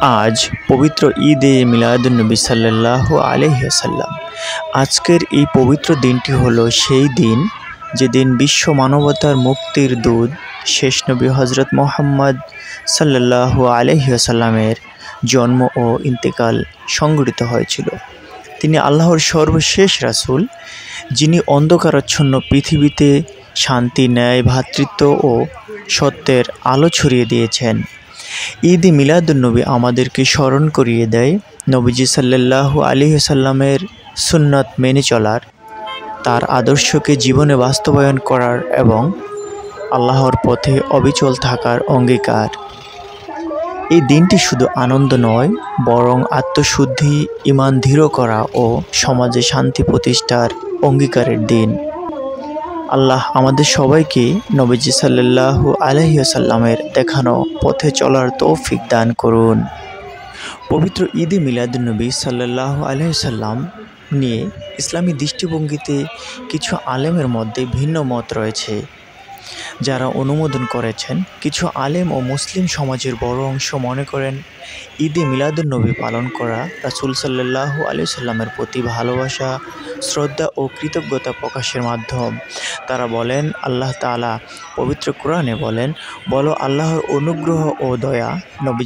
আজ পবিত্র ঈদে মিলাদুন্নবী সাল্লাল্লাহু আলাইহি ওয়াসাল্লাম। আজকের এই পবিত্র দিনটি হলো সেই দিন যেদিন বিশ্ব মানবতার মুক্তির দূত শেষ নবী হজরত মুহাম্মদ সাল্লাল্লাহু আলাইহি ওয়াসাল্লামের জন্ম ও ইন্তেকাল সংঘটিত হয়েছিল। তিনি আল্লাহর সর্বশেষ রাসূল, যিনি অন্ধকারাচ্ছন্ন পৃথিবীতে শান্তি, ন্যায়, ভ্রাতৃত্ব ও সত্যের আলো ছড়িয়ে দিয়েছেন। ঈদে মিলাদুন্নবী আমাদেরকে স্মরণ করিয়ে দেয় নবীজি সাল্লাল্লাহু আলাইহি ওয়াসাল্লামের সুন্নাত মেনে চলার, তার আদর্শকে জীবনে বাস্তবায়ন করার এবং আল্লাহর পথে অবিচল থাকার অঙ্গীকার। এই দিনটি শুধু আনন্দ নয়, বরং আত্মশুদ্ধি, ঈমান দৃঢ় করা ও সমাজে শান্তি প্রতিষ্ঠার অঙ্গীকারের দিন। আল্লাহ আমাদের সবাইকে নবীজি সাল্লাল্লাহু আলাইহি ওয়াসাল্লামের দেখানো পথে চলার তৌফিক দান করুন। পবিত্র ঈদে মিলাদুন্নবী সাল্লাল্লাহু আলাইহি ওয়াসাল্লাম নিয়ে ইসলামী দৃষ্টিভঙ্গিতে কিছু আলেমের মধ্যে ভিন্ন মত রয়েছে, যারা অনুমোদন করেছেন। কিছু আলেম ও মুসলিম সমাজের বড় অংশ মনে করেন ঈদে মিলাদুন্নবী পালন করা রাসূল সাল্লাল্লাহু আলাইহি ওয়াসাল্লামের প্রতি ভালোবাসা, শ্রদ্ধা ও কৃতজ্ঞতা প্রকাশের মাধ্যম। তারা বলেন, আল্লাহ তাআলা পবিত্র কোরআনে বলেন, বলো আল্লাহর অনুগ্রহ ও দয়া নবী